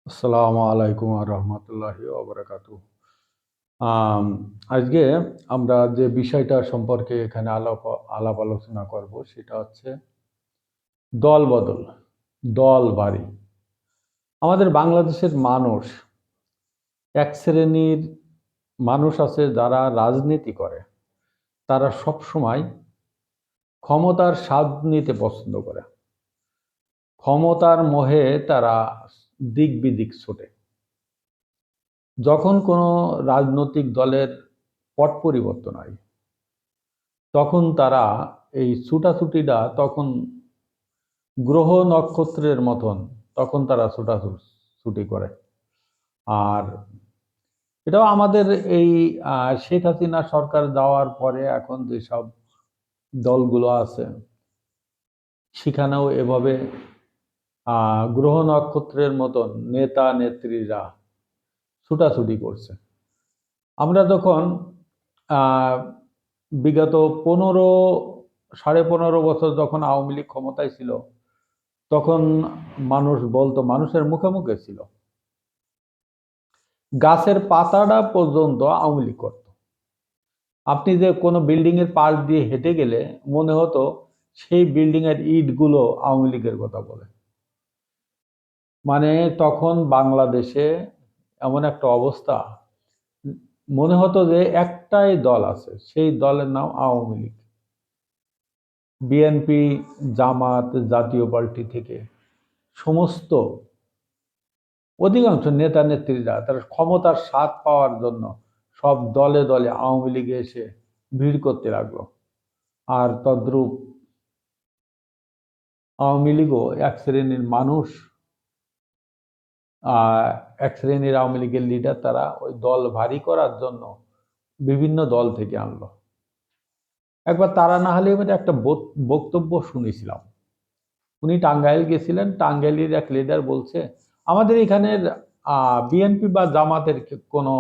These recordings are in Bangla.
আসসালামু আলাইকুম রহমতুল্লাহি ওবরাকাতু। আম, আজকে আমরা যে বিষয়টা সম্পর্কে এখানে আলাপ আলোচনা করব সেটা হচ্ছে দল বদল, দল বাড়ি। আমাদের বাংলাদেশের মানুষ, এক শ্রেণীর মানুষ আছে যারা রাজনীতি করে। তারা সব সময় ক্ষমতার স্বাদ নিতে পছন্দ করে। ক্ষমতার মোহে তারা দিক বিদিক ছোটে। যখন কোনো রাজনৈতিক দলের পট পরিবর্তন হয়, তখন তারা এই ছুটাছুটিটা তখন গ্রহ নক্ষত্রের মতন তখন তারা ছুটাছুটি করে। আর এটাও আমাদের এই শেখ হাসিনা সরকার যাওয়ার পরে এখন যেসব দলগুলো আছে সেখানেও এভাবে গ্রহ নক্ষত্রের মতন নেতা নেত্রীরা ছুটাছুটি করছে। আমরা যখন আহ, বিগত 15 সাড়ে 15 বছর যখন আওয়ামী লীগ ক্ষমতায় ছিল, তখন মানুষ বলতো, মানুষের মুখে মুখে ছিল, গাছের পাতাটা পর্যন্ত আওয়ামী লীগ করতো। আপনি যে কোনো বিল্ডিং এর পাশ দিয়ে হেঁটে গেলে মনে হতো সেই বিল্ডিং এর ইট গুলো আওয়ামী লীগের কথা বলে। মানে তখন বাংলাদেশে এমন একটা অবস্থা, মনে হতো যে একটাই দল আছে, সেই দলের নাম আওয়ামী লীগ। বিএনপি, জামাত, জাতীয় পার্টি থেকে সমস্ত অধিকাংশ নেতা নেত্রীরা তারা ক্ষমতার স্বাদ পাওয়ার জন্য সব দলে দলে আওয়ামী লীগে এসে ভিড় করতে লাগলো। আর তদ্রূপ আওয়ামী লীগও এক শ্রেণীর মানুষ, এক শ্রেণীর আওয়ামী লীগের লিডার, তারা ওই দল ভারী করার জন্য বিভিন্ন দল থেকে আনলো। একবার তারা না হলে একটা বক্তব্য শুনেছিলাম। উনি টাঙ্গাইল গেছিলেন, টাঙ্গাইলের এক লিডার বলছে, আমাদের এখানের বিএনপি বা জামাতের কোনো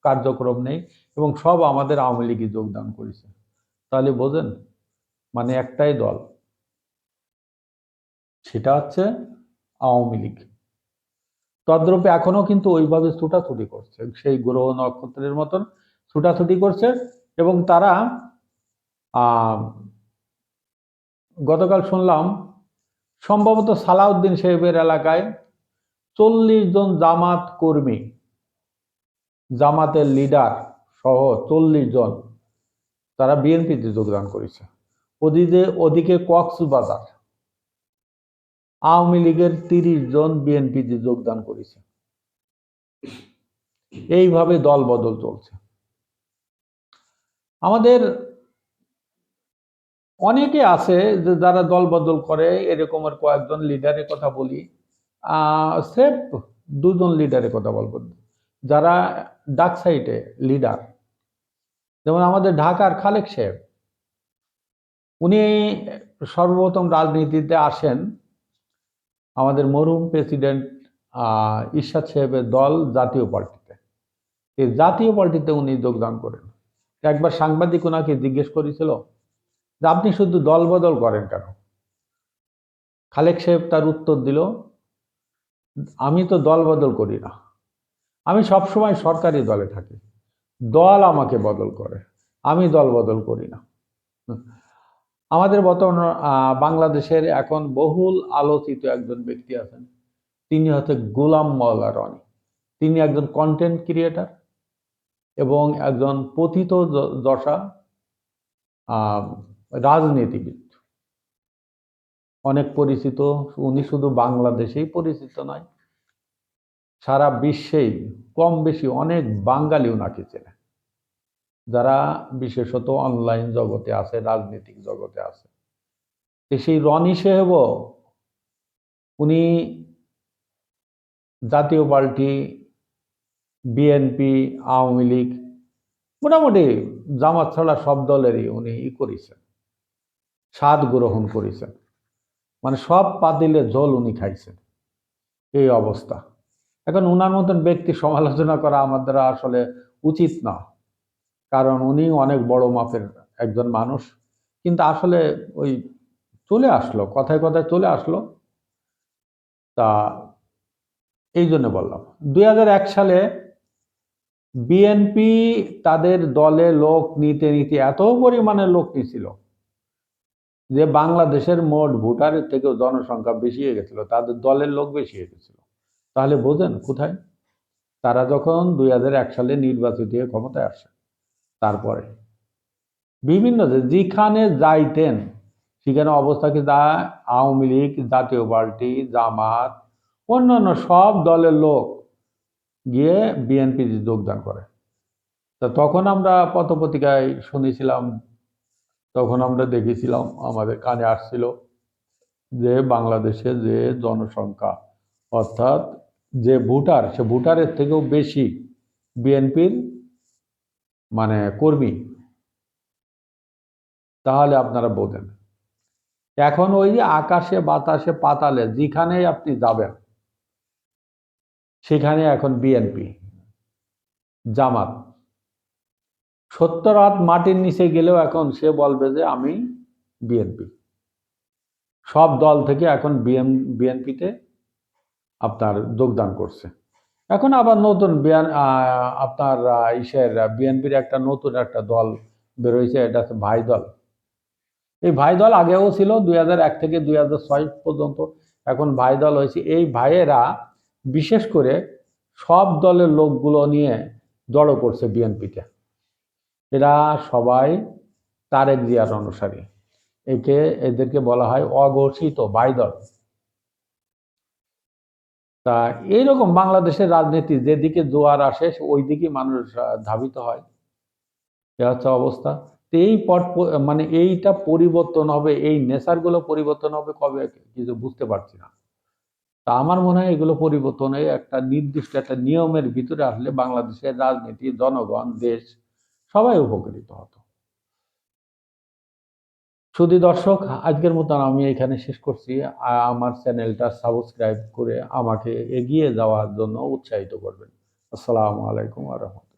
কার্যক্রম নেই এবং সব আমাদের আওয়ামী লীগে যোগদান করেছে। তাহলে বোঝেন, মানে একটাই দল, সেটা হচ্ছে আওয়ামী লীগ। তদ্রূপে এখনো কিন্তু ওইভাবে ছুটাছুটি করছে, সেই গ্রহ নক্ষত্রের মতন ছুটাছুটি করছে। এবং তারা আহ গতকাল শুনলাম সম্ভবত সালাউদ্দিন সাহেবের এলাকায় 40 জন জামাত কর্মী, জামাতের লিডার সহ 40 জন তারা বিএনপিতে যোগদান করেছে। ওদিকে কক্সবাজার আওয়ামী লীগের 30 জন বিএনপিতে যোগদান করেছে। এইভাবে দল বদল চলছে। আমাদের অনেকে আছে যে যারা দল বদল করে, এরকমের কয়েকজন লিডারের কথা বলি। স্রেফ 2 জন লিডারের কথা বলবো যারা ডাক সাইটে লিডার। যেমন আমাদের ঢাকার খালেক সাহেব, উনি সর্বপ্রথম রাজনীতিতে আসেন আমাদের মরহুম প্রেসিডেন্ট ইরশাদ সাহেবের দল জাতীয় পার্টিতে। এই জাতীয় পার্টিতে উনি যোগদান করেন। একবার সাংবাদিক ওনাকে জিজ্ঞেস করেছিল যে আপনি শুধু দল বদল করেন কেন? খালেক সাহেব তার উত্তর দিল, আমি তো দল বদল করি না, আমি সবসময় সরকারি দলে থাকি, দল আমাকে বদল করে, আমি দল বদল করি না। আমাদের বর্তমান বাংলাদেশের এখন বহুল আলোচিত একজন ব্যক্তি আছেন, তিনি হচ্ছে গোলাম মাওলা রনি। তিনি একজন কন্টেন্ট ক্রিয়েটার এবং একজন দশা রাজনীতিবিদ, অনেক পরিচিত। উনি শুধু বাংলাদেশেই পরিচিত নয়, সারা বিশ্বেই কম বেশি অনেক বাঙালি ওনাকে চেনে, যারা বিশেষত অনলাইন জগতে আছে, রাজনৈতিক জগতে আছে। সেই রনি সাহেবও, উনি জাতীয় পার্টি, বিএনপি, আওয়ামী লীগ, মোটামুটি জামাত ছাড়া সব দলেরই উনি করেছেন, স্বাদ গ্রহণ করেছেন। মানে সব পাতিলে ঝোল উনি খাইছেন, এই অবস্থা। এখন উনার মতন ব্যক্তি সমালোচনা করা আমাদের আসলে উচিত না, কারণ উনি অনেক বড় মাপের একজন মানুষ। কিন্তু আসলে ওই চলে আসলো, কথায় কথায় চলে আসলো। তা এই জন্য বললাম 2001 সালে বিএনপি তাদের দলে লোক নিতে নিতে এত পরিমাণে লোক নিছিল যে বাংলাদেশের মোট ভোটারের থেকেও জনসংখ্যা বেশি হয়ে গেছিল, তাদের দলের লোক বেশি হয়ে গেছিল। তাহলে বোঝেন কোথায় তারা যখন 2001 সালে নির্বাচিত হয়ে ক্ষমতায় আসে, তারপরে বিভিন্ন যেখানে যাইতেন সেখানে অবস্থা কি যা আওয়ামী লীগ, জাতীয় পার্টি, জামাত, অন্যান্য সব দলের লোক গিয়ে বিএনপি যোগদান করে। তা তখন আমরা পত্রপত্রিকায় শুনেছিলাম, তখন আমরা দেখেছিলাম, আমাদের কানে আসছিল যে বাংলাদেশে যে জনসংখ্যা অর্থাৎ যে ভোটার, সে ভোটারের থেকেও বেশি বিএনপির মানে কর্মী। তাহলে আপনারা বোঝেন এখন ওই যে আকাশে বাতাসে পাতালে যেখানে আপনি যাবেন সেখানে এখন বিএনপি, জামাত। 70 হাত মাটির নিচে গেলেও এখন সে বলবে যে আমি বিএনপি। সব দল থেকে এখন বিএনপিতে আপনার যোগদান করছে। এখন আবার নতুন আপনার বিএনপির একটা নতুন একটা দল বেরোয়েছে, এটা হচ্ছে ভাই দল। এই ভাই দল আগেও ছিল 2001 থেকে 2006 পর্যন্ত, এখন ভাই দল হয়েছে। এই ভাইয়েরা বিশেষ করে সব দলের লোকগুলো নিয়ে জড়ো করছে বিএনপিতে। এরা সবাই তারেক জিয়ার অনুসারী। এদেরকে বলা হয় অঘোষিত ভাই দল। তা এইরকম বাংলাদেশের রাজনীতি যেদিকে জোয়ার আসে ওই দিকে মানুষ ধাবিত হয়, এ হচ্ছে অবস্থা। তো এই মানে এইটা পরিবর্তন হবে, এই নেচারগুলো পরিবর্তন হবে কবে কিছু বুঝতে পারছি না। তা আমার মনে হয় এগুলো পরিবর্তনে একটা নির্দিষ্ট একটা নিয়মের ভিতরে আসলে বাংলাদেশের রাজনীতি, জনগণ, দেশ সবাই উপকৃত হতো। শুধু দর্শক, আজকের মতন আমি এখানে শেষ করছি। আমার চ্যানেলটা সাবস্ক্রাইব করে আমাকে এগিয়ে যাওয়ার জন্য উৎসাহিত করবেন। আসসালামু আলাইকুম ওয়া রাহমাতুল্লাহ।